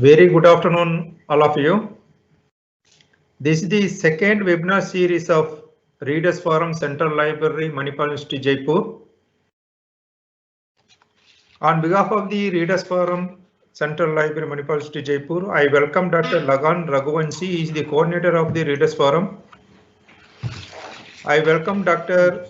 Very good afternoon, all of you. This is the second webinar series of Readers Forum Central Library, Manipal University, Jaipur. On behalf of the Readers Forum Central Library, Manipal University, Jaipur, I welcome Dr. Lagan Raghuvanshi. He is the coordinator of the Readers Forum. I welcome Dr.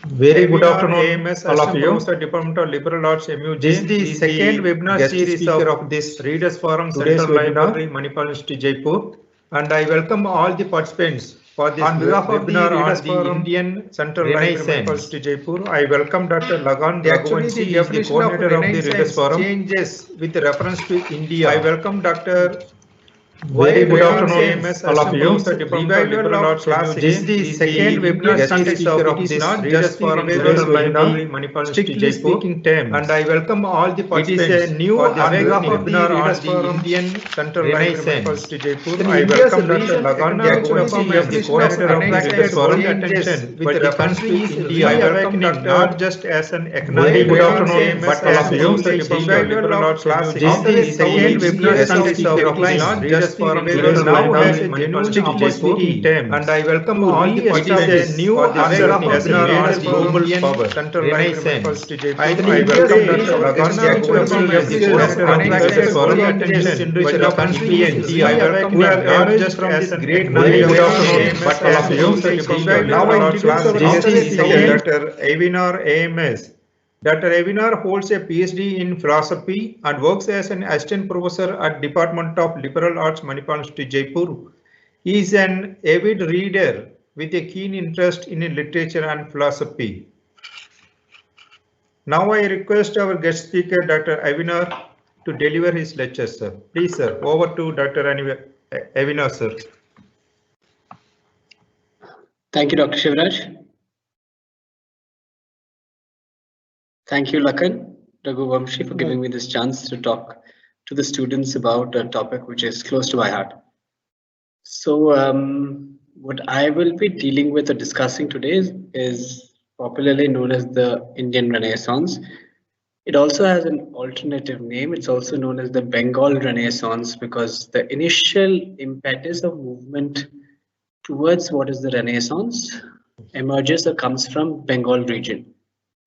Very good afternoon, all of you. Professor, Department of Liberal Arts, MUJ. This is the second webinar series of this Readers Forum Central Library, Manipal University, Jaipur. And I welcome all the participants for this webinar on the Indian Central Library, Manipal University, Jaipur. I welcome Dr. Lagan Raghuvanshi, he is the coordinator of the Readers Forum. Changes with reference to India. I welcome Dr. Very good afternoon, all of you. Revival of classics. This is the second webinar series of this Readers Forum Central Library, Manipal University, Jaipur. And I welcome all the participants. It is a new webinar on the Indian Central Library, Manipal University, Jaipur. I welcome Dr. Lagan Raghuvanshi, he is the coordinator of the Readers Forum. Attention with reference to India. I welcome not just as an economic. Very good afternoon, but all of you. Revival of classics. This is the second webinar series of this Readers Forum now has a genuine opportunity, and I welcome all the participants. A new webinar on global power Central Renaissance. I welcome Dr. Lagan Raghuvanshi as the coordinator of the Readers Forum. Attention, but the country I welcome not just from this great knowledge. Good afternoon, but all of you. Now I introduce our Dr. Avinar AMS. Dr. Avinar holds a PhD in philosophy and works as an assistant professor at Department of Liberal Arts, Manipal University, Jaipur. He is an avid reader with a keen interest in literature and philosophy. Now I request our guest speaker, Dr. Avinar, to deliver his lecture, sir. Please, sir, over to Dr. Avinar, sir. Thank you, Dr. Shivraj. Thank you, Lakan Raghuvanshi, for giving me this chance to talk to the students about a topic which is close to my heart. So what I will be dealing with or discussing today is popularly known as the Indian Renaissance. It also has an alternative name. It's also known as the Bengal Renaissance because the initial impetus of movement towards what is the Renaissance emerges or comes from Bengal region.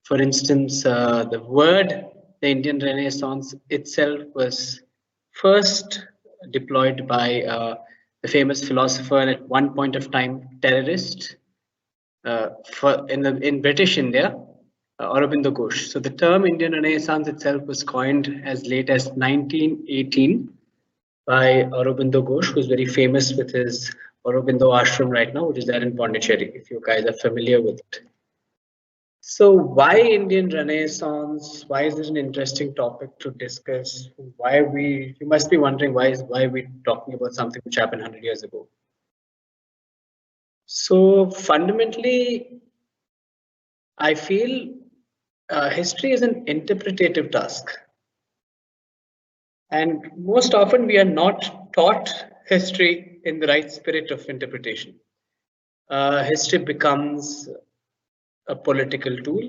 For instance, the word the Indian Renaissance itself was first deployed by the famous philosopher and at one point of time terrorist in British India, Aurobindo Ghosh. So the term Indian Renaissance itself was coined as late as 1918 by Aurobindo Ghosh, who is very famous with his Aurobindo Ashram right now, which is there in Pondicherry, if you guys are familiar with it. So why Indian Renaissance? Why is this an interesting topic to discuss? You must be wondering why are we talking about something which happened 100 years ago? So fundamentally, I feel history is an interpretative task. And most often we are not taught history in the right spirit of interpretation. History becomes a political tool.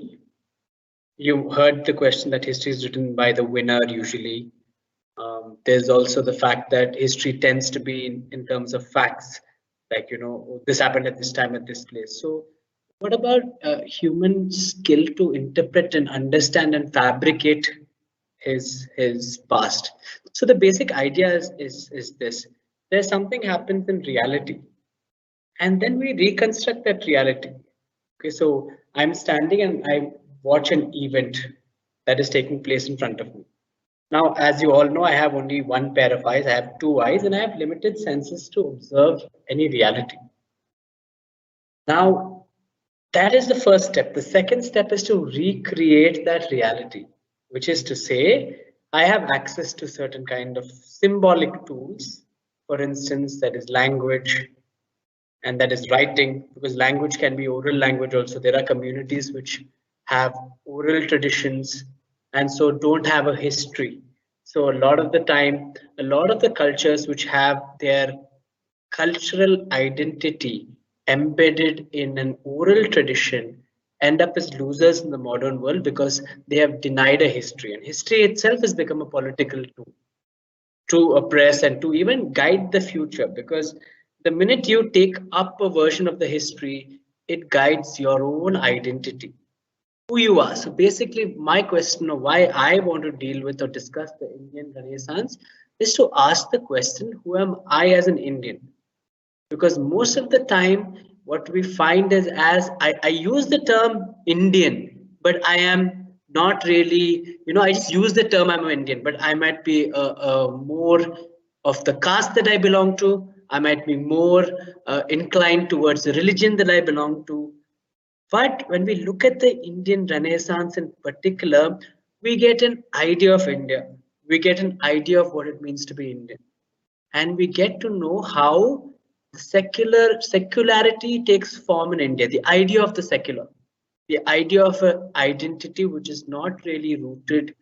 You heard the question that history is written by the winner usually. There's also the fact that history tends to be in terms of facts, like, this happened at this time at this place. So what about human skill to interpret and understand and fabricate his past? So the basic idea is this: there's something happens in reality, and then we reconstruct that reality. Okay, so I'm standing and I watch an event that is taking place in front of me. Now, as you all know, I have only one pair of eyes. I have two eyes and I have limited senses to observe any reality. Now, that is the first step. The second step is to recreate that reality, which is to say, I have access to certain kind of symbolic tools. For instance, that is language, and that is writing, because language can be oral language also. There are communities which have oral traditions and so don't have a history. So a lot of the time, a lot of the cultures which have their cultural identity embedded in an oral tradition end up as losers in the modern world because they have denied a history, and history itself has become a political tool to oppress and to even guide the future, because the minute you take up a version of the history, it guides your own identity, who you are. So basically, my question of why I want to deal with or discuss the Indian Renaissance is to ask the question, who am I as an Indian? Because most of the time, what we find is, as I use the term Indian, but I am not really, I just use the term I'm an Indian, but I might be more of the caste that I belong to. I might be more inclined towards the religion that I belong to. But when we look at the Indian Renaissance in particular, we get an idea of India. We get an idea of what it means to be Indian. And we get to know how secularity takes form in India. The idea of the secular, the idea of an identity which is not really rooted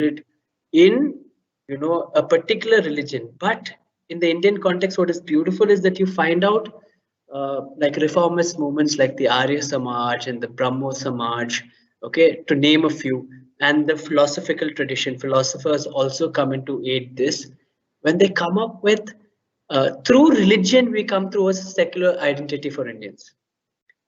in a particular religion. But in the Indian context, what is beautiful is that you find out like reformist movements like the Arya Samaj and the Brahmo Samaj, okay, to name a few, and the philosophical tradition. Philosophers also come in to aid this. When they come up with through religion, we come through a secular identity for Indians.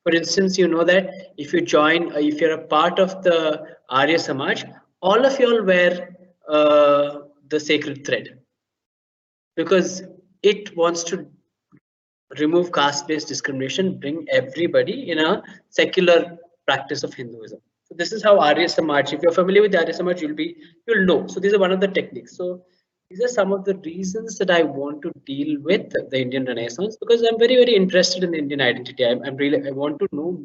For instance, you know that if you join, if you're a part of the Arya Samaj, all of y'all wear the sacred thread because it wants to remove caste-based discrimination, bring everybody in a secular practice of Hinduism. So this is how Arya Samaj. If you're familiar with Arya Samaj, you'll know. So these are one of the techniques. So these are some of the reasons that I want to deal with the Indian Renaissance, because I'm very, very interested in the Indian identity. I want to know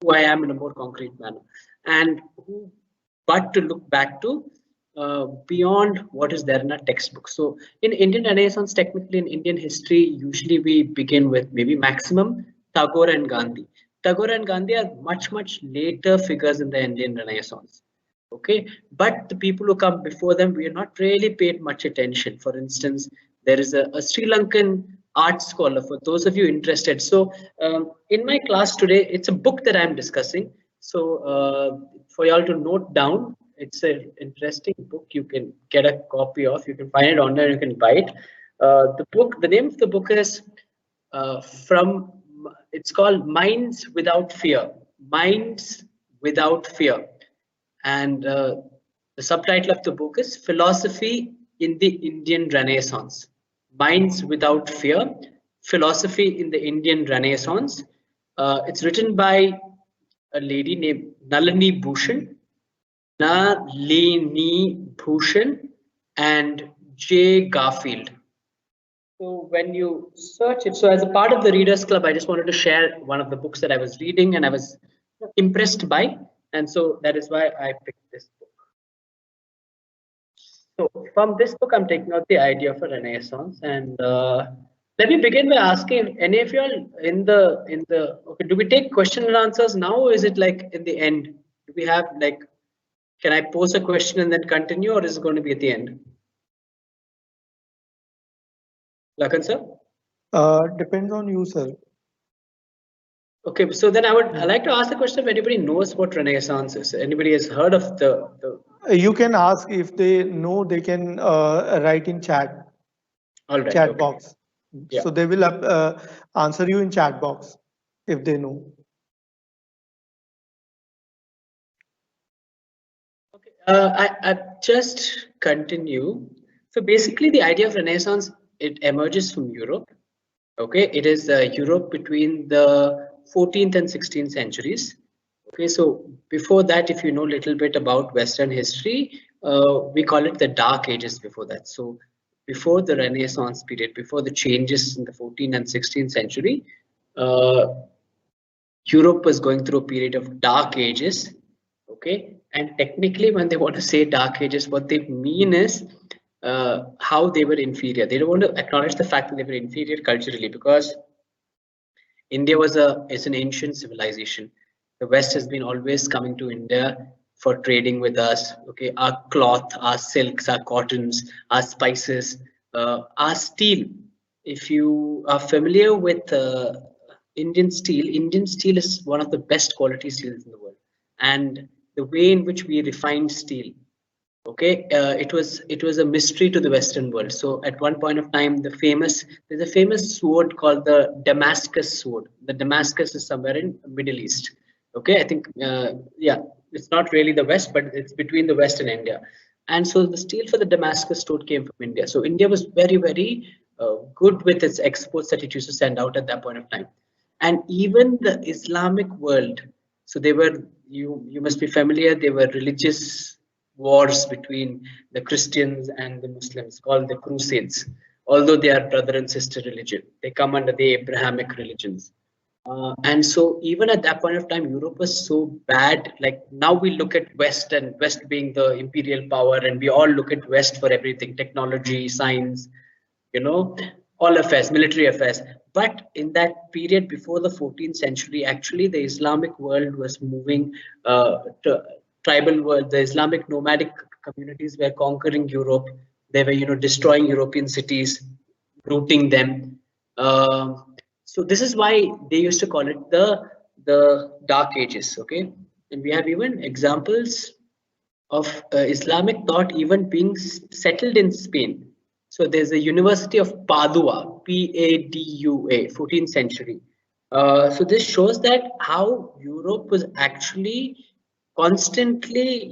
who I am in a more concrete manner, and but to look back to beyond what is there in our textbook. So in Indian Renaissance, technically in Indian history, usually we begin with maybe maximum Tagore and Gandhi. Tagore and Gandhi are much, much later figures in the Indian Renaissance. Okay, but the people who come before them, we are not really paid much attention. For instance, there is a Sri Lankan art scholar, for those of you interested. So in my class today, it's a book that I'm discussing. So for y'all to note down, it's an interesting book. You can get a copy of. You can find it online. You can buy it. The name of the book is it's called Minds Without Fear. Minds Without Fear. And the subtitle of the book is Philosophy in the Indian Renaissance. Minds Without Fear, Philosophy in the Indian Renaissance. It's written by a lady named Nalini Bhushan, and J. Garfield. So when you search it, so as a part of the Readers Club, I just wanted to share one of the books that I was reading and I was impressed by, and so that is why I picked this book. So from this book, I'm taking out the idea of a renaissance, and let me begin by asking any of you all in the okay, do we take question and answers now, or is it like in the end? Do we have like, can I pose a question and then continue, or is it going to be at the end? Lakan sir? Depends on you, sir. Okay, so then I like to ask the question if anybody knows what Renaissance is. Anybody has heard of the You can ask if they know, they can write in chat all right, chat okay. box. Yeah. So they will answer you in chat box if they know. Okay, I just continue. So basically, the idea of Renaissance, it emerges from Europe. Okay, it is Europe between the 14th and 16th centuries. Okay, so before that, if you know a little bit about Western history, we call it the Dark Ages before that. So before the Renaissance period, before the changes in the 14th and 16th century, uh, Europe was going through a period of dark ages. Okay, and technically, when they want to say dark ages, what they mean is how they were inferior. They don't want to acknowledge the fact that they were inferior culturally, because India is an ancient civilization. The West has been always coming to India for trading with us. Okay, our cloth, our silks, our cottons, our spices, our steel. If you are familiar with Indian steel is one of the best quality steels in the world, and the way in which we refine steel. Okay, it was a mystery to the Western world. So at one point of time, there's a famous sword called the Damascus sword. The Damascus is somewhere in Middle East. Okay, I think yeah, it's not really the West, but it's between the West and India. And so the steel for the Damascus sword came from India. So India was very good with its exports that it used to send out at that point of time. And even the Islamic world. So they were, you must be familiar. They were religious wars between the Christians and the Muslims called the Crusades. Although they are brother and sister religion, they come under the Abrahamic religions. And so even at that point of time, Europe was so bad. Like now we look at West, and West being the imperial power, and we all look at West for everything, technology, science, you know, all affairs, military affairs. But in that period before the 14th century, actually the Islamic world was moving to tribal world. The Islamic nomadic communities were conquering Europe. They were, destroying European cities, looting them. So this is why they used to call it the Dark Ages. Okay, and we have even examples of Islamic thought even being settled in Spain. So there's a University of Padua, Padua, 14th century. So this shows that how Europe was actually constantly,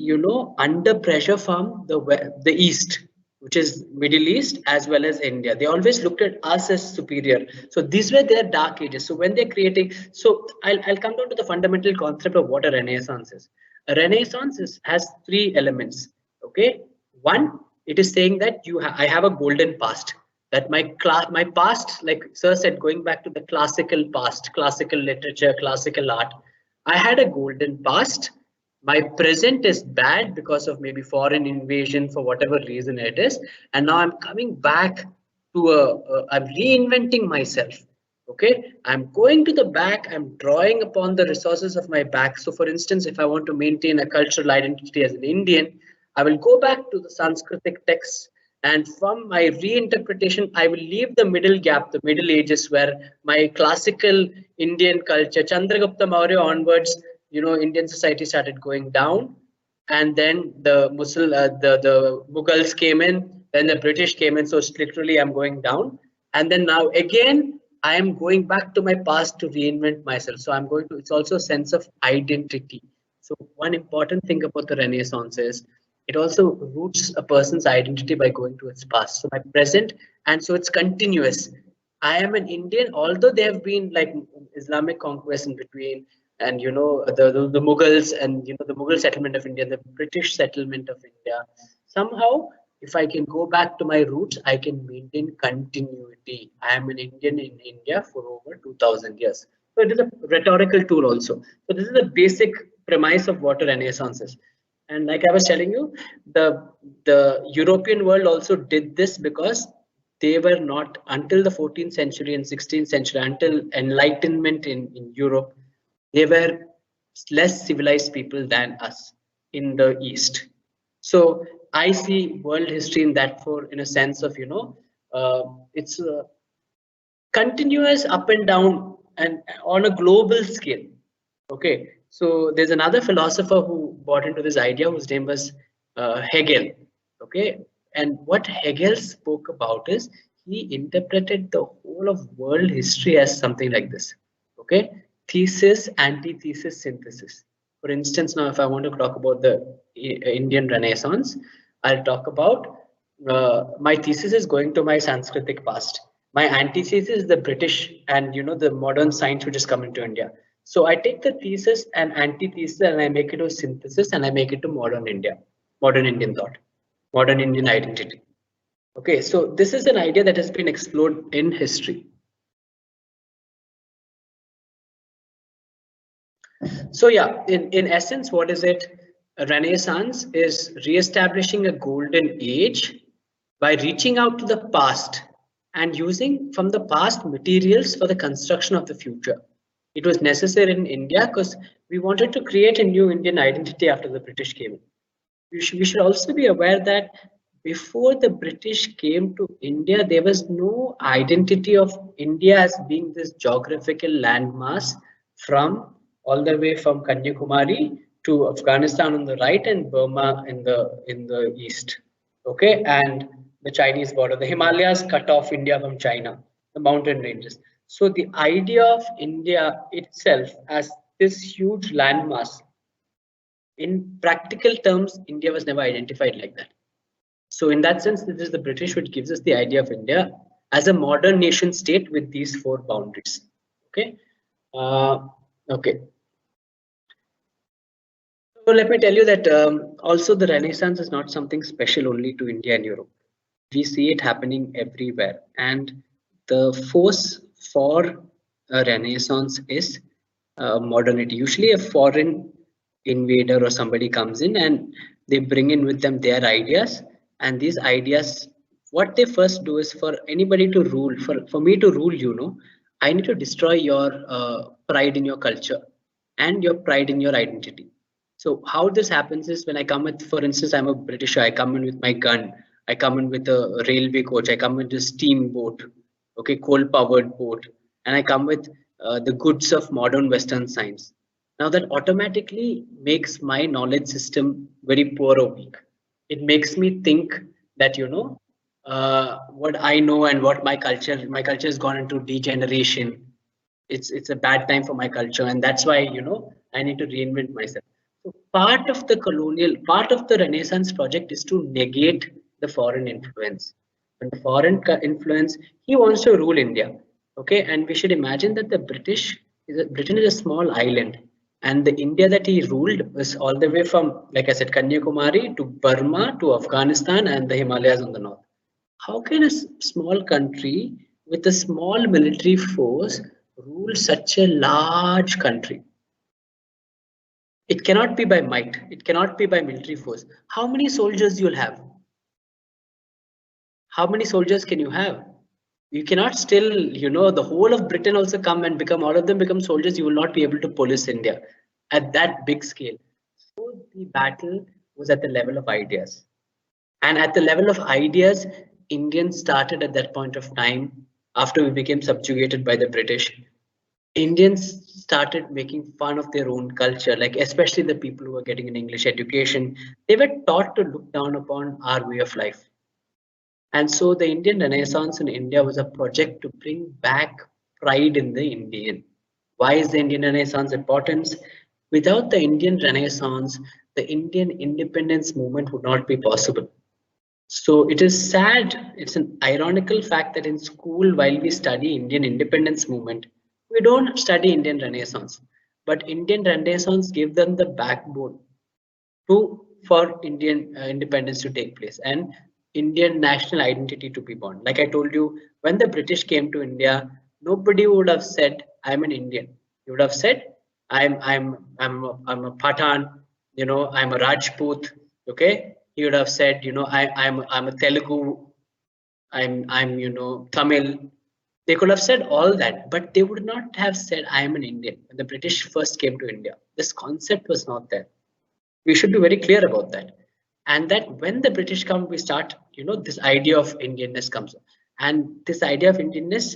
under pressure from the East, which is Middle East as well as India. They always looked at us as superior. So these were their dark ages. So when they're creating, so I'll come down to the fundamental concept of what a Renaissance is. A Renaissance has three elements. Okay, one, it is saying that I have a golden past. That my past, like Sir said, going back to the classical past, classical literature, classical art, I had a golden past. My present is bad because of maybe foreign invasion, for whatever reason it is, and now I'm coming back to I'm reinventing myself. Okay, I'm going to the back, I'm drawing upon the resources of my back. So for instance, if I want to maintain a cultural identity as an Indian, I will go back to the Sanskritic texts, and from my reinterpretation, I will leave the middle gap, the Middle Ages, where my classical Indian culture, Chandragupta Maurya onwards, Indian society started going down, and then the Mughals came in, then the British came in. So it's literally I'm going down, and then now again I am going back to my past to reinvent myself. So I'm going to. It's also a sense of identity. So one important thing about the Renaissance is it also roots a person's identity by going to its past. So my present, and so it's continuous. I am an Indian, although there have been like Islamic conquest in between, and the Mughals, and the Mughal settlement of India, the British settlement of India. Somehow If I can go back to my roots, I can maintain continuity. I am an Indian in India for over 2000 years. So it is a rhetorical tool also. So this is the basic premise of what a Renaissance is. And like I was telling you, the European world also did this because they were not, until the 14th century and 16th century, until Enlightenment in Europe, they were less civilized people than us in the East. So I see world history in that for, in a sense of, it's a continuous up and down and on a global scale. Okay, so there's another philosopher who bought into this idea whose name was Hegel. Okay, and what Hegel spoke about is he interpreted the whole of world history as something like this. Okay, thesis, antithesis, synthesis. For instance, now if I want to talk about the Indian Renaissance, I'll talk about my thesis is going to my Sanskritic past. My antithesis is the British and the modern science which is coming to India. So I take the thesis and antithesis and I make it a synthesis and I make it to modern India, modern Indian thought, modern Indian identity. Okay, so this is an idea that has been explored in history. So yeah, in essence, what is it? A Renaissance is re-establishing a golden age by reaching out to the past and using from the past materials for the construction of the future. It was necessary in India because we wanted to create a new Indian identity after the British came in. We should also be aware that before the British came to India, there was no identity of India as being this geographical landmass from all the way from Kanyakumari to Afghanistan on the right and Burma in the east. Okay, and the Chinese border, the Himalayas cut off India from China, the mountain ranges. So the idea of India itself as this huge landmass, in practical terms, India was never identified like that. So in that sense, this is the British which gives us the idea of India as a modern nation state with these four boundaries. Okay. Okay. So let me tell you that also the Renaissance is not something special only to India and Europe. We see it happening everywhere. And the force for a Renaissance is modernity. Usually a foreign invader or somebody comes in and they bring in with them their ideas. And these ideas, what they first do is for anybody to rule, for me to rule, I need to destroy your pride in your culture and your pride in your identity. So how this happens is when I come with, for instance, I'm a Britisher, I come in with my gun, I come in with a railway coach, I come with a steamboat, okay, coal-powered boat, and I come with the goods of modern Western science. Now that automatically makes my knowledge system very poor or weak. It makes me think that, what I know and what my culture has gone into degeneration. It's a bad time for my culture, and that's why, I need to reinvent myself. So part of the Renaissance project is to negate the foreign influence. When the foreign influence, he wants to rule India. Okay, and we should imagine that Britain is a small island, and the India that he ruled was all the way from, like I said, Kanyakumari to Burma to Afghanistan and the Himalayas on the north. How can a small country with a small military force rule such a large country? It cannot be by might. It cannot be by military force. How many soldiers you'll have? How many soldiers can you have? You cannot still, the whole of Britain also come and become, all of them become soldiers. You will not be able to police India at that big scale. So the battle was at the level of ideas. And at the level of ideas, Indians started at that point of time, after we became subjugated by the British, Indians started making fun of their own culture, like especially the people who were getting an English education. They were taught to look down upon our way of life. And so the Indian Renaissance in India was a project to bring back pride in the Indian. Why is the Indian Renaissance important? Without the Indian Renaissance, the Indian independence movement would not be possible. So it is sad, it's an ironical fact that in school, while we study Indian independence movement, we don't study Indian Renaissance, but Indian Renaissance gave them the backbone for Indian independence to take place. And Indian national identity to be born. Like I told you, when the British came to India, nobody would have said, "I'm an Indian." You would have said, I'm a Pathan, you know, I'm a Rajput." Okay, he would have said, you know, I'm a Telugu, I'm you know Tamil. They could have said all that, but they would not have said I am an Indian. When the British first came to India, this concept was not there. We should be very clear about that. And that when the British come, we start, you know, this idea of Indianness comes. And this idea of Indianness,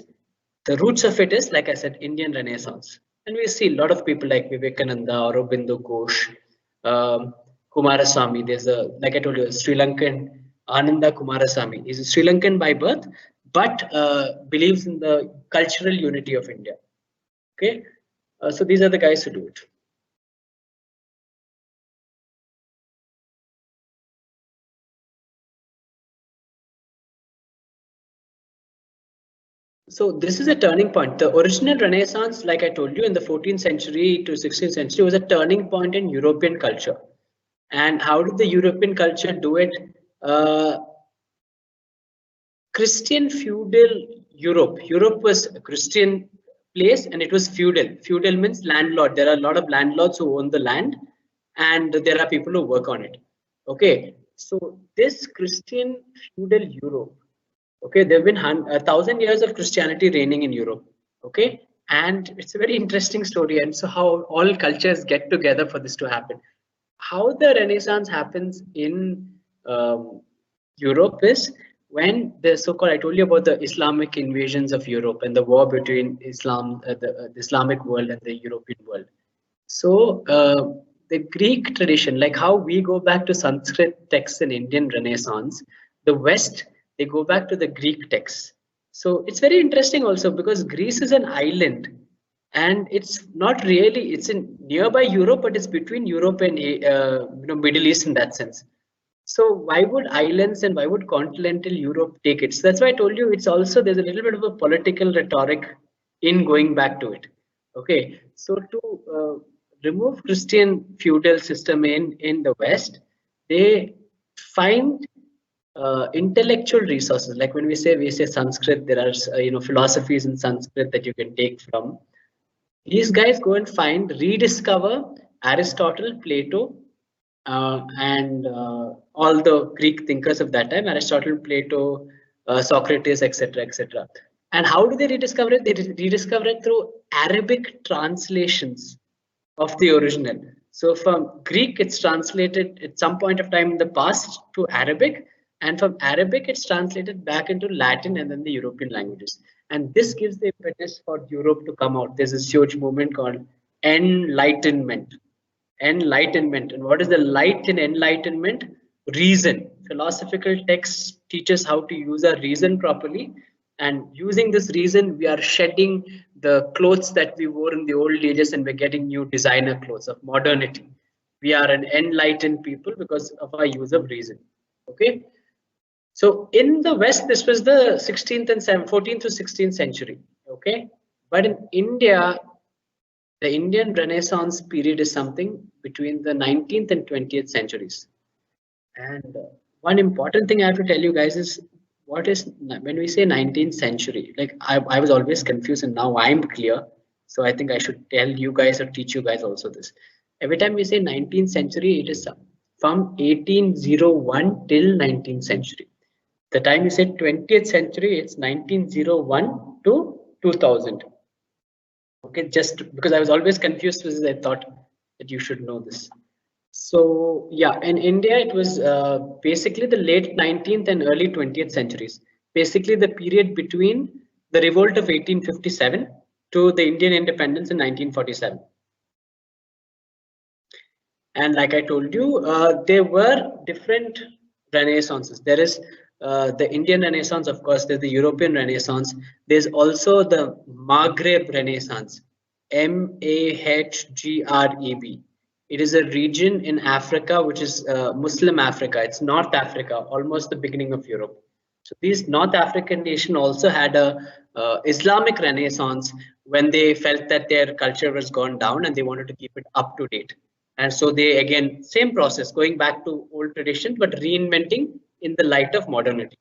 the roots of it is, like I said, Indian Renaissance. And we see a lot of people like Vivekananda, Aurobindo Ghosh, um, Kumaraswamy. There's a, like I told you, a Sri Lankan Ananda Kumaraswamy. He's a Sri Lankan by birth, but believes in the cultural unity of India. Okay, so these are the guys who do it. So this is a turning point. The original Renaissance, like I told you, in the 14th century to 16th century, was a turning point in European culture. And how did the European culture do it? Christian feudal Europe. Europe was a Christian place and it was feudal. Feudal means landlord. There are a lot of landlords who own the land and there are people who work on it. Okay, so this Christian feudal Europe, okay, there have been 1,000 years of Christianity reigning in Europe. Okay, and it's a very interesting story. And so how all cultures get together for this to happen. How the Renaissance happens in Europe is when the so-called, I told you about the Islamic invasions of Europe and the war between Islam, the Islamic world and the European world. So the Greek tradition, like how we go back to Sanskrit texts in Indian Renaissance, the West, they go back to the Greek texts. So it's very interesting also because Greece is an island and it's not really, it's in nearby Europe, but it's between Europe and Middle East in that sense. So why would islands and why would continental Europe take it? So that's why I told you it's also, there's a little bit of a political rhetoric in going back to it. Okay, so to remove Christian feudal system in the West, they find intellectual resources. Like when we say Sanskrit, there are philosophies in Sanskrit that you can take from. These guys go and rediscover Aristotle, Plato, and all the Greek thinkers of that time, Aristotle, Plato, Socrates, etc., etc. And how do they rediscover it? They rediscover it through Arabic translations of the original. So from Greek, it's translated at some point of time in the past to Arabic, and from Arabic, it's translated back into Latin and then the European languages. And this gives the impetus for Europe to come out. There's this huge movement called Enlightenment. Enlightenment. And what is the light in enlightenment? Reason. Philosophical texts teach us how to use our reason properly. And using this reason, we are shedding the clothes that we wore in the old ages and we're getting new designer clothes of modernity. We are an enlightened people because of our use of reason. Okay. So in the West, this was the 16th and 14th to 16th century. Okay. But in India, the Indian Renaissance period is something between the 19th and 20th centuries. And one important thing I have to tell you guys is what is, when we say 19th century, like I was always confused and now I'm clear. So I think I should tell you guys or teach you guys also this. Every time we say 19th century, it is from 1801 till 19th century. The time you say 20th century, it's 1901 to 2000. Okay, just because I was always confused because I thought that you should know this. So yeah, in India, it was basically the late 19th and early 20th centuries. Basically the period between the revolt of 1857 to the Indian independence in 1947. And like I told you, there were different renaissances. There is the Indian Renaissance, of course, there's the European Renaissance. There's also the Maghreb Renaissance, Maghreb. It is a region in Africa, which is Muslim Africa. It's North Africa, almost the beginning of Europe. So these North African nations also had a Islamic Renaissance when they felt that their culture was gone down and they wanted to keep it up to date. And so they, again, same process, going back to old tradition, but reinventing in the light of modernity.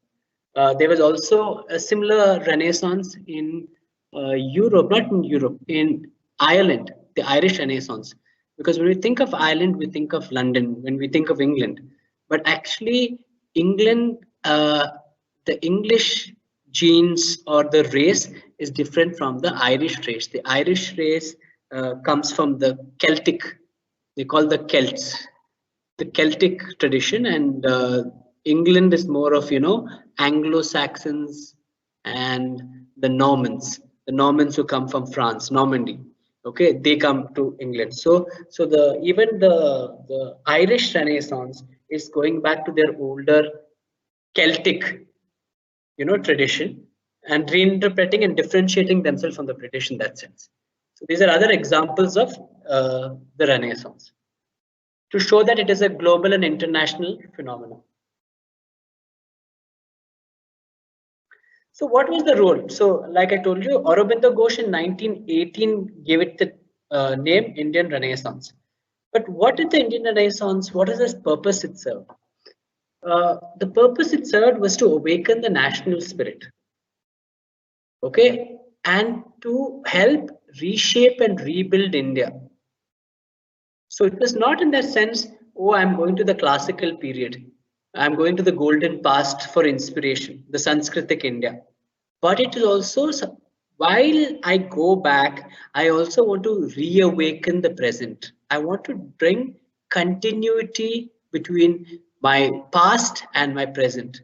There was also a similar renaissance in Europe, not in Europe, in Ireland, the Irish Renaissance. Because when we think of Ireland, we think of London. When we think of England, but actually England, the English genes or the race is different from the Irish race. The Irish race comes from the Celtic. They call the Celts, the Celtic tradition, and England is more of Anglo-Saxons and the Normans who come from France, Normandy. Okay, they come to England. So even the Irish Renaissance is going back to their older Celtic, tradition, and reinterpreting and differentiating themselves from the British in that sense. So these are other examples of the Renaissance, to show that it is a global and international phenomenon. So what was the role? So like I told you, Aurobindo Ghosh in 1918 gave it the name Indian Renaissance. But what is the Indian Renaissance? What is its purpose it served? The purpose it served was to awaken the national spirit, okay, and to help reshape and rebuild India. So it was not in that sense, oh, I'm going to the classical period, I'm going to the golden past for inspiration, the Sanskritic India. But it is also, while I go back, I also want to reawaken the present. I want to bring continuity between my past and my present.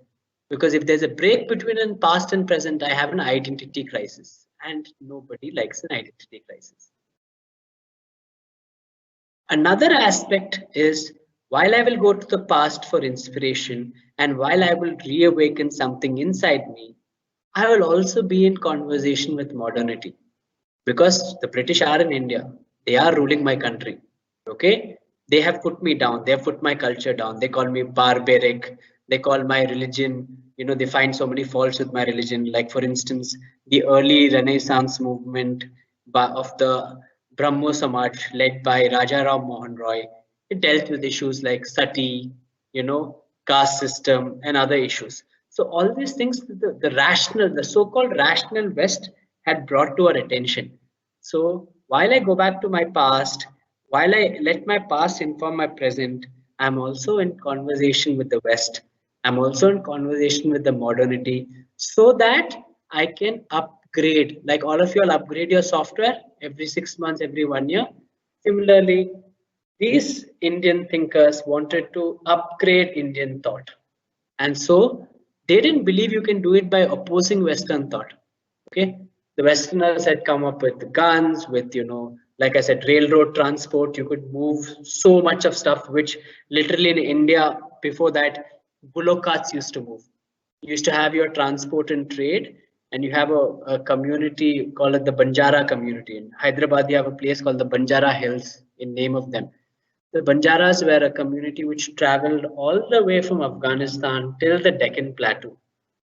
Because if there's a break between past and present, I have an identity crisis. And nobody likes an identity crisis. Another aspect is, while I will go to the past for inspiration and while I will reawaken something inside me, I will also be in conversation with modernity. Because the British are in India, they are ruling my country. Okay, they have put me down, they have put my culture down, they call me barbaric, they call my religion, they find so many faults with my religion. Like for instance, the early Renaissance movement of the Brahmo Samaj led by Raja Ram Mohan Roy, it dealt with issues like sati, caste system and other issues. So all these things, the so-called rational West had brought to our attention. So while I go back to my past, while I let my past inform my present, I'm also in conversation with the West. I'm also in conversation with the modernity, so that I can upgrade, like all of you all upgrade your software every 6 months, every 1 year. Similarly, these Indian thinkers wanted to upgrade Indian thought. And so they didn't believe you can do it by opposing Western thought. Okay, the Westerners had come up with guns, with like I said, railroad transport. You could move so much of stuff, which literally in India before that, bullock carts used to move. You used to have your transport and trade, and you have a community called it the Banjara community. In Hyderabad, you have a place called the Banjara Hills in name of them. The Banjaras were a community which traveled all the way from Afghanistan till the Deccan Plateau.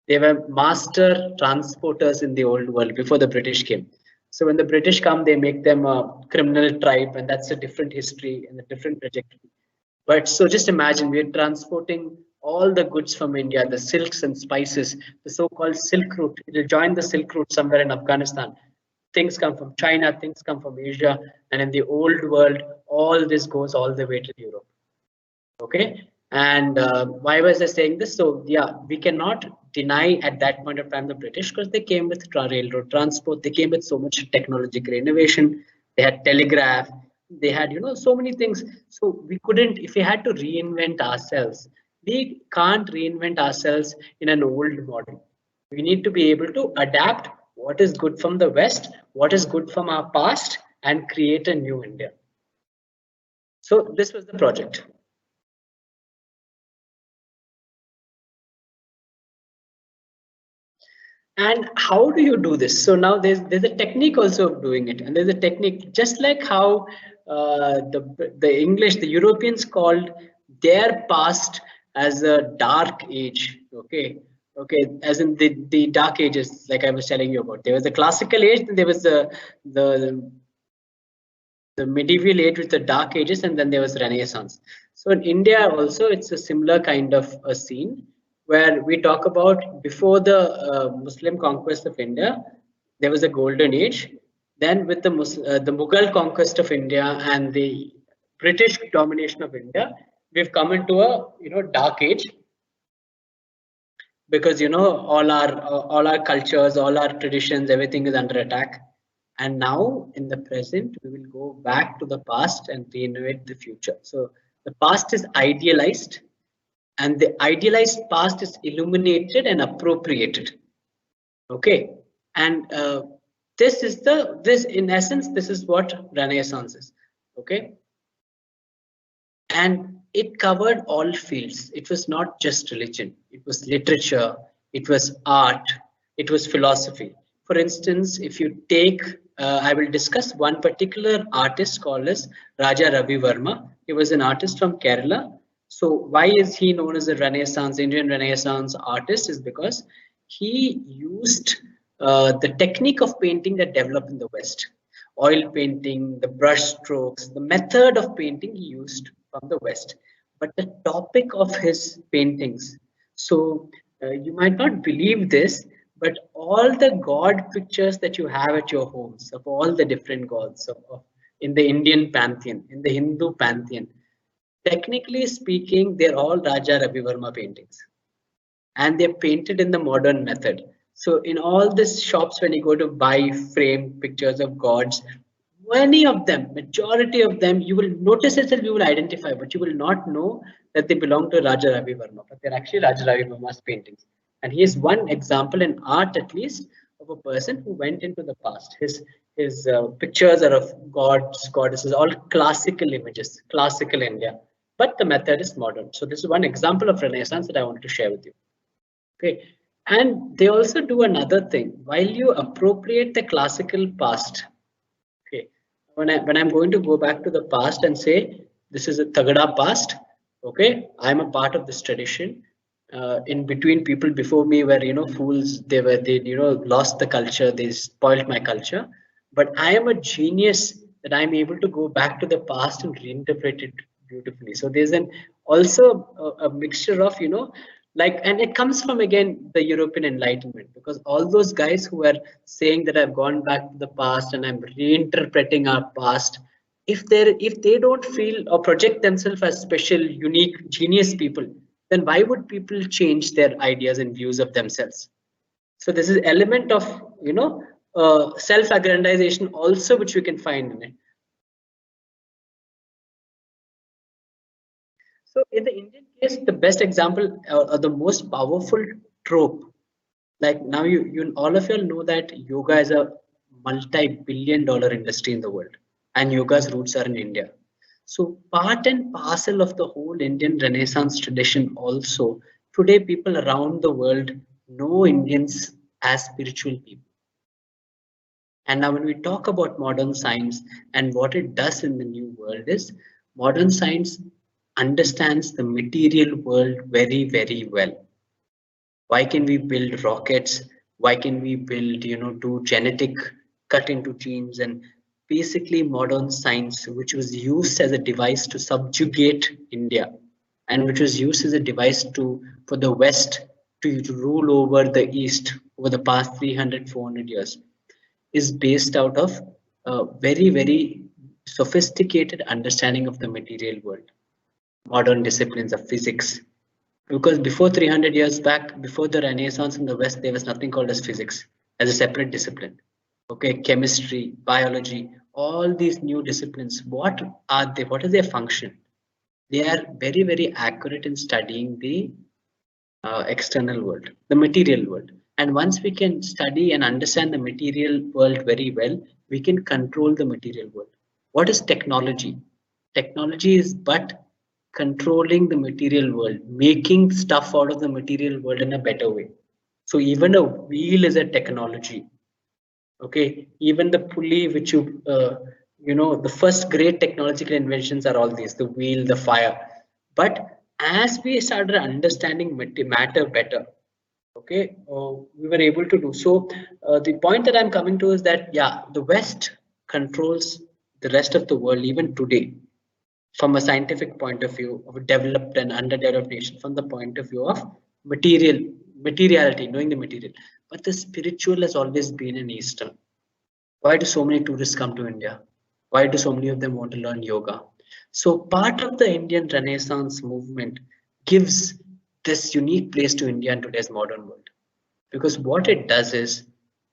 They were master transporters in the old world before the British came. So when the British come, they make them a criminal tribe, and that's a different history and a different trajectory. But so just imagine, we're transporting all the goods from India, the silks and spices, the so-called Silk Route. It will join the Silk Route somewhere in Afghanistan. Things come from China, things come from Asia, and in the old world, all this goes all the way to Europe. Okay, and why was I saying this? So yeah, we cannot deny at that point of time the British, because they came with railroad transport, they came with so much technological innovation, they had telegraph, they had so many things. So we couldn't, if we had to reinvent ourselves, we can't reinvent ourselves in an old model. We need to be able to adapt what is good from the West, what is good from our past, and create a new India. So this was the project. And how do you do this? So now there's a technique also of doing it, and there's a technique just like how the Europeans called their past as a dark age. Okay, as in the dark ages, like I was telling you about. There was the classical age, and there was the medieval age with the dark ages, and then there was Renaissance. So in India also, it's a similar kind of a scene. where we talk about before the Muslim conquest of India, there was a golden age. Then with the the Mughal conquest of India and the British domination of India, we've come into a dark age, because all our cultures, all our traditions, everything is under attack. And now in the present, we will go back to the past and reinvent the future. So the past is idealized, and the idealized past is illuminated and appropriated. Okay, and this in essence, this is what Renaissance is. Okay, and it covered all fields. It was not just religion, it was literature, it was art, it was philosophy. For instance, if you take I will discuss one particular artist called as Raja Ravi Verma. He was an artist from Kerala. So why is he known as a Indian Renaissance artist? Is because he used the technique of painting that developed in the West. Oil painting, the brush strokes, the method of painting he used from the West. But the topic of his paintings, so you might not believe this, but all the god pictures that you have at your homes, of all the different gods in the Indian pantheon, in the Hindu pantheon, technically speaking, they're all Raja Ravi Verma paintings. And they're painted in the modern method. So in all these shops, when you go to buy framed pictures of gods, many of them, majority of them, you will notice itself, you will identify, but you will not know that they belong to Raja Ravi Verma, but they're actually Raja Ravi Verma's paintings. And he is one example in art, at least, of a person who went into the past. His pictures are of gods, goddesses, all classical images, classical India, but the method is modern. So this is one example of Renaissance that I wanted to share with you. Okay, and they also do another thing. While you appropriate the classical past, okay, when I'm going to go back to the past and say this is a Tagada past, okay, I'm a part of this tradition. In between, people before me were fools. They lost the culture. They spoiled my culture. But I am a genius that I'm able to go back to the past and reinterpret it beautifully. So there's also a mixture of and it comes from, again, the European Enlightenment, because all those guys who are saying that I've gone back to the past and I'm reinterpreting our past, if they don't feel or project themselves as special, unique, genius people, then why would people change their ideas and views of themselves? So this is element of self-aggrandization also, which we can find in it. So in the Indian case, the best example or the most powerful trope, like now you all of you know that yoga is a multi-billion-dollar industry in the world, and yoga's roots are in India. So part and parcel of the whole Indian Renaissance tradition also, today people around the world know Indians as spiritual people. And now when we talk about modern science and what it does in the new world is, modern science understands the material world very, very well. Why can we build rockets? Why can we build, do genetic cut into genes, and basically modern science, which was used as a device to subjugate India, and which was used as a device for the West to rule over the East over the past 300, 400 years, is based out of a very, very sophisticated understanding of the material world. Modern disciplines of physics, because before 300 years back, before the Renaissance in the West, there was nothing called as physics as a separate discipline. Okay, chemistry, biology, all these new disciplines, what are they? What is their function? They are very, very accurate in studying the external world, the material world. And once we can study and understand the material world very well, we can control the material world. What is technology? Technology is but controlling the material world, making stuff out of the material world in a better way. So even a wheel is a technology. Okay, even the pulley, which the first great technological inventions are all these: the wheel, the fire. But as we started understanding matter better, okay, we were able to do so. The point that I'm coming to is that, yeah, the West controls the rest of the world even today, from a scientific point of view of a developed and underdeveloped nation, from the point of view of materiality, knowing the material. But the spiritual has always been in Eastern. Why do so many tourists come to India? Why do so many of them want to learn yoga? So part of the Indian Renaissance movement gives this unique place to India in today's modern world. Because what it does is,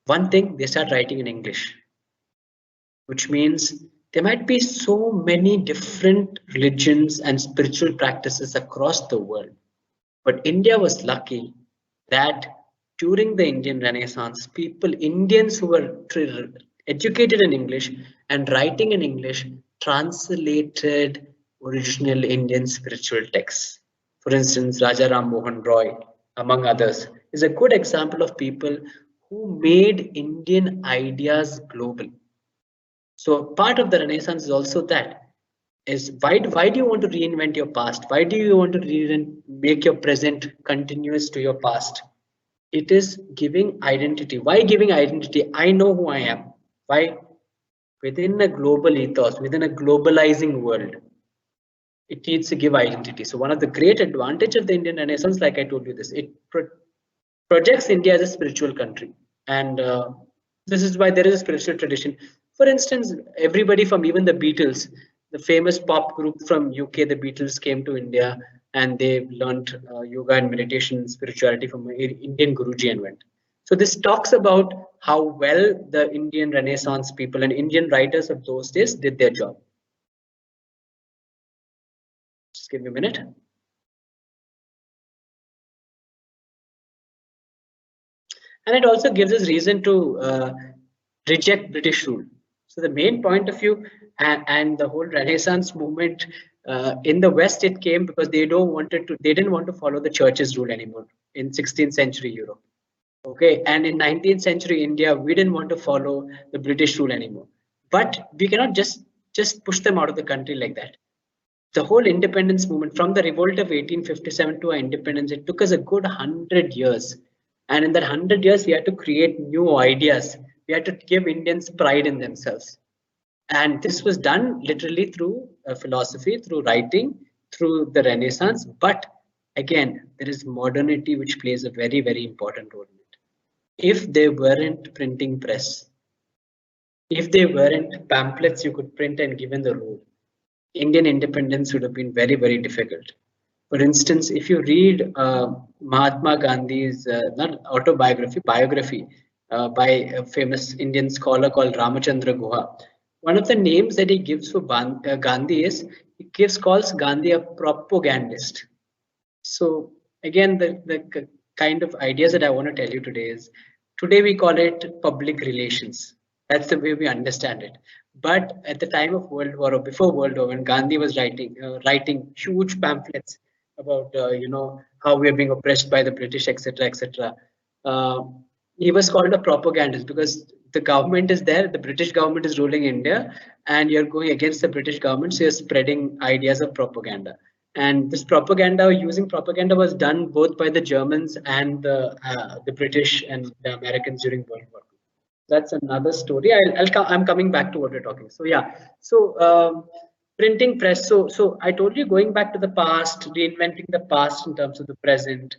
one thing, they start writing in English, which means there might be so many different religions and spiritual practices across the world. But India was lucky that during the Indian Renaissance, Indians who were educated in English and writing in English, translated original Indian spiritual texts. For instance, Raja Ram Mohan Roy, among others, is a good example of people who made Indian ideas global. So part of the Renaissance is also that. Is why do you want to reinvent your past? Why do you want to make your present continuous to your past? It is giving identity. Why giving identity? I know who I am. Why? Within a global ethos, within a globalizing world, it needs to give identity. So one of the great advantage of the Indian Renaissance, like I told you this, it projects India as a spiritual country. And this is why there is a spiritual tradition. For instance, everybody from even the Beatles, the famous pop group from UK, the Beatles came to India and they learned yoga and meditation, spirituality from an Indian Guruji and went. So this talks about how well the Indian Renaissance people and Indian writers of those days did their job. Just give me a minute. And it also gives us reason to reject British rule. So the main point of view and the whole Renaissance movement in the West, it came because they didn't want to follow the church's rule anymore in 16th century Europe. Okay, and in 19th century India, we didn't want to follow the British rule anymore. But we cannot just push them out of the country like that. The whole independence movement, from the revolt of 1857 to our independence, it took us a good 100 years. And in that 100 years, we had to create new ideas. We had to give Indians pride in themselves. And this was done literally through philosophy, through writing, through the Renaissance. But again, there is modernity, which plays a very, very important role in it. If there weren't printing press, if there weren't pamphlets you could print and given the rule, Indian independence would have been very, very difficult. For instance, if you read Mahatma Gandhi's not autobiography, biography by a famous Indian scholar called Ramachandra Guha, one of the names that he gives for Gandhi is, calls Gandhi a propagandist. So again, the kind of ideas that I want to tell you today is, today we call it public relations. That's the way we understand it. But at the time of World War, or before World War, when Gandhi was writing huge pamphlets about how we are being oppressed by the British, etc., etc., he was called a propagandist because the government is there, the British government is ruling India, and you're going against the British government, so you're spreading ideas of propaganda. And this propaganda, using propaganda, was done both by the Germans and the British and the Americans during World War II. That's another story. I'm coming back to what we're talking. So yeah, so printing press. So I told you, going back to the past, reinventing the past in terms of the present,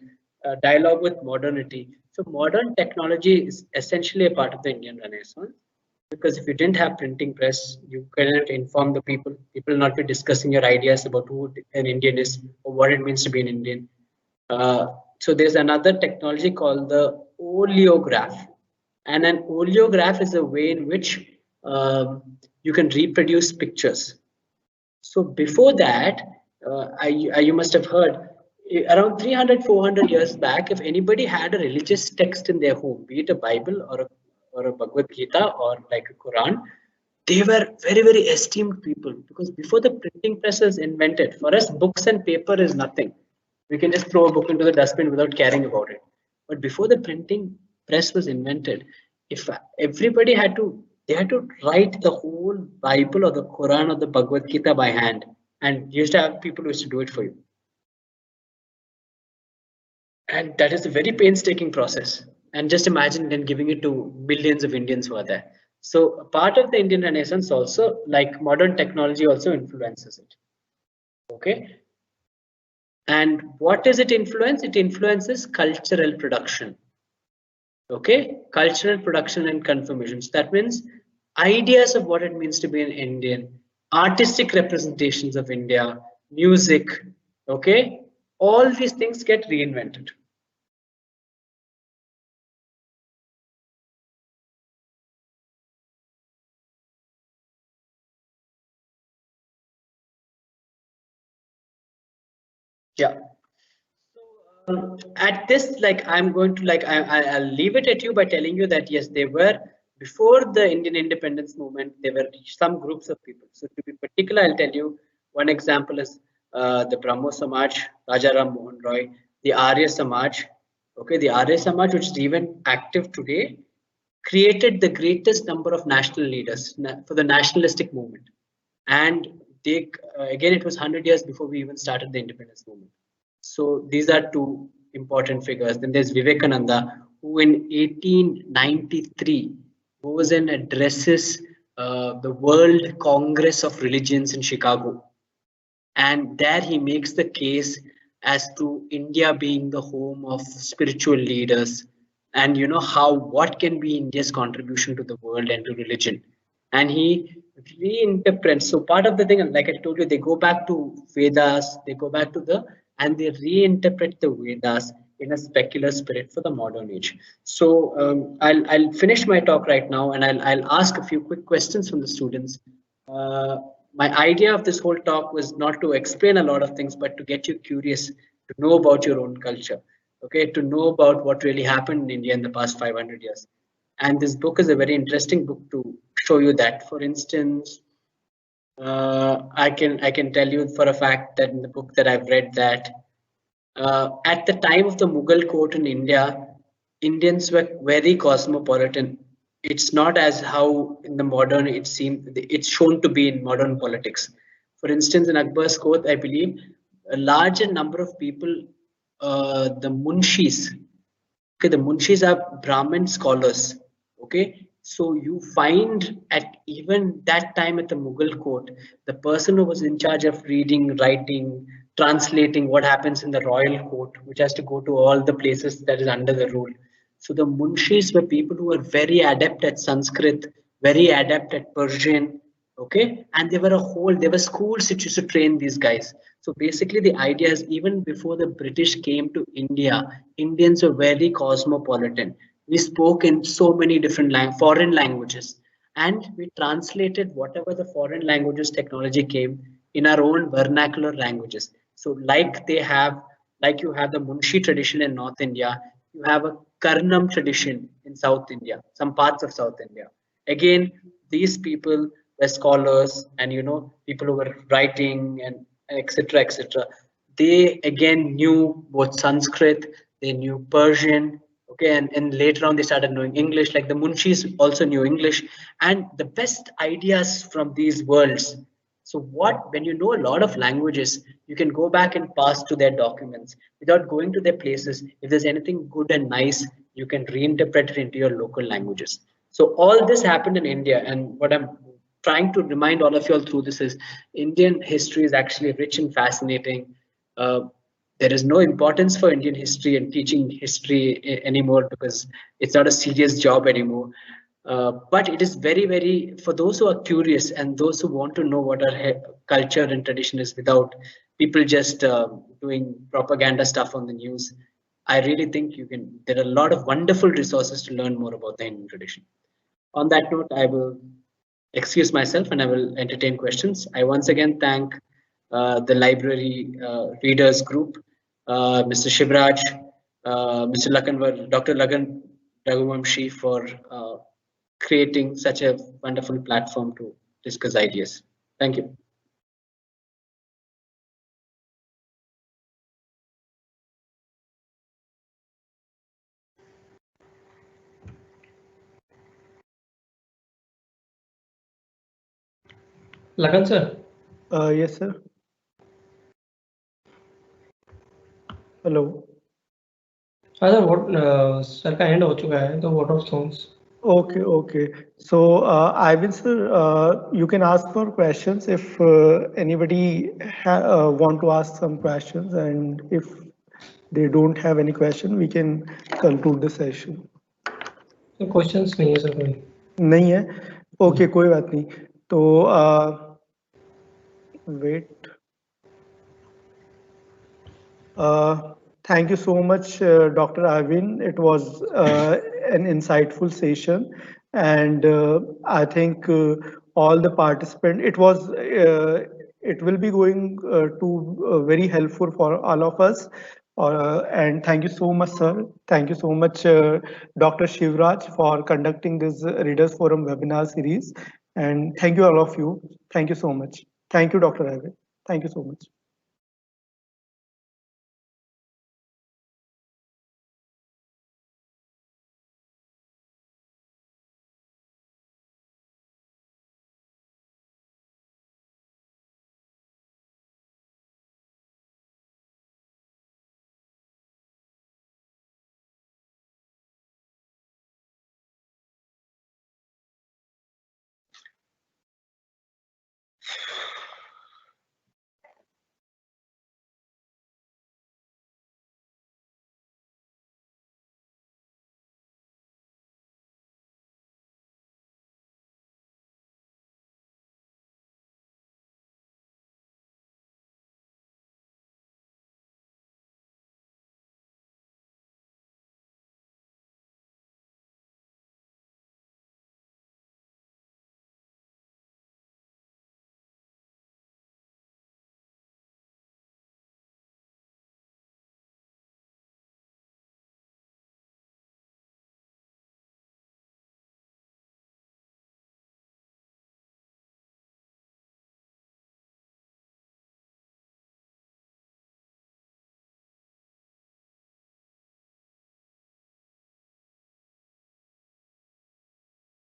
dialogue with modernity. So modern technology is essentially a part of the Indian Renaissance, because if you didn't have printing press, you cannot inform the people. People will not be discussing your ideas about who an Indian is or what it means to be an Indian. So there's another technology called the oleograph. And an oleograph is a way in which you can reproduce pictures. So before that, you must have heard, around 300-400 years back, if anybody had a religious text in their home, be it a Bible or a Bhagavad Gita or like a Quran, they were very, very esteemed people, because before the printing press was invented, for us, books and paper is nothing. We can just throw a book into the dustbin without caring about it. But before the printing press was invented, if everybody they had to write the whole Bible or the Quran or the Bhagavad Gita by hand, and you used to have people who used to do it for you. And that is a very painstaking process. And just imagine then giving it to millions of Indians who are there. So a part of the Indian Renaissance also, like modern technology, also influences it. Okay. And what does it influence? It influences cultural production. Okay, cultural production and confirmations. That means ideas of what it means to be an Indian, artistic representations of India, music. Okay, all these things get reinvented. Yeah. At this, like, I'm going to like I'll leave it at you by telling you that yes, they were before the Indian independence movement. There were some groups of people. So to be particular, I'll tell you one example is the Brahmo Samaj, Raja Ram Mohan Roy, the Arya Samaj. Okay, the Arya Samaj, which is even active today, created the greatest number of national leaders for the nationalistic movement. And they again, it was 100 years before we even started the independence movement. So these are two important figures. Then there's Vivekananda, who in 1893 goes and addresses the World Congress of Religions in Chicago. And there he makes the case as to India being the home of spiritual leaders, and you know how what can be India's contribution to the world and to religion. And he reinterprets. So part of the thing, like I told you, they go back to Vedas, they go back to the and they reinterpret the Vedas in a secular spirit for the modern age. So I'll finish my talk right now, and I'll ask a few quick questions from the students. Uh, my idea of this whole talk was not to explain a lot of things, but to get you curious, to know about your own culture, okay, to know about what really happened in India in the past 500 years. And this book is a very interesting book to show you that. For instance, I can tell you for a fact that in the book that I've read that at the time of the Mughal court in India, Indians were very cosmopolitan. It's not as how in the modern it seemed. It's shown to be in modern politics. For instance, in Akbar's court, I believe a larger number of people, the munshis. Okay, the munshis are Brahmin scholars. Okay, so you find at even that time at the Mughal court, the person who was in charge of reading, writing, translating what happens in the royal court, which has to go to all the places that is under the rule. So the munshis were people who were very adept at Sanskrit, very adept at Persian, okay, and there were schools which used to train these guys. So basically the idea is even before the British came to India, Indians were very cosmopolitan. We spoke in so many different foreign languages, and we translated whatever the foreign languages technology came in our own vernacular languages. So like you have the Munshi tradition in North India, you have a Karnam tradition in South India, some parts of South India. Again, these people were scholars, and you know, people who were writing and etc. etc. They again knew both Sanskrit, they knew Persian, okay, and later on they started knowing English. Like the Munshis also knew English, and the best ideas from these worlds. So what, when you know a lot of languages, you can go back and pass to their documents without going to their places. If there's anything good and nice, you can reinterpret it into your local languages. So all this happened in India, and what I'm trying to remind all of you all through this is Indian history is actually rich and fascinating. Uh, there is no importance for Indian history and teaching history anymore because it's not a serious job anymore. But it is very, very, for those who are curious and those who want to know what our culture and tradition is without people just doing propaganda stuff on the news. I really think there are a lot of wonderful resources to learn more about the Indian tradition. On that note, I will excuse myself and I will entertain questions. I once again thank the library readers group, Mr. Shivraj, Mr. Dr. Lagan Raghuvamshi for creating such a wonderful platform to discuss ideas. Thank you. Lagan sir. Yes, sir. Hello. हाँ sir, what sir का and हो चुका है, तो what of songs? Okay. So, Ivan sir, you can ask for questions if anybody want to ask some questions, and if they don't have any question, we can conclude the session. So questions नहीं है sir कोई. नहीं है? Okay, कोई बात नहीं. तो wait. Thank you so much, Dr. Arvind. It was an insightful session, and I think all the participants, it will be going to very helpful for all of us. And thank you so much, sir. Thank you so much, Dr. Shivraj, for conducting this Readers Forum webinar series. And thank you all of you. Thank you so much. Thank you, Dr. Arvind. Thank you so much.